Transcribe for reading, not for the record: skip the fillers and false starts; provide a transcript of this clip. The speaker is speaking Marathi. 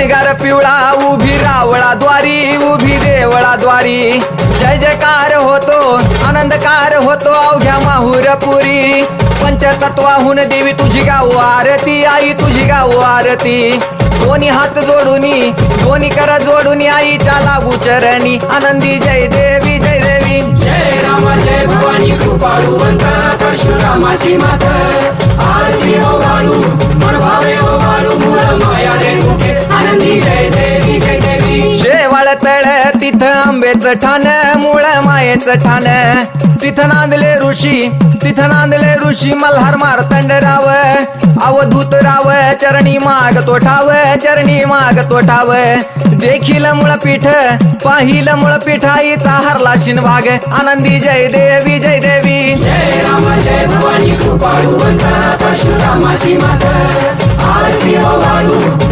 शिणगार पिवळा उभी रावळा द्वारी, उभी देवळा द्वारी. जय जयकार होतो आनंदकार होतो अवघ्या माहुरपुरी. पंचतत्वाहून देवी तुझी गाव आरती, आई तुझी गाव आरती. दोन्ही हात जोडूनी दोन्ही कर जोडूनी आईच्या लागू चरणी. आनंदी जय देवी जय देवी. जय राम जय भवानी कृपाळुवंत परशुरामाची मात. आरती हो बाळू मन भावे हो बाळू मूळ माया रेणुके. आनंदी जय देवी जय देवी. शेवाळ तळ तिथं आंबेचं ठाण, मूळ मायेचं ठाण. तिथं नांदले ऋषी मल्हार मार्तंडराव. अवधूत राव चरणी माग तो ठाव, चरणी माग तो ठाव. देखील मुळपीठ पाहिल मुळपीठ आईचा हरला शिनभाग. आनंदी जय देवी जय देवी. जय राम जय भवानी कृपाळुवंत परशुरामाची मात. आरती हो बाळू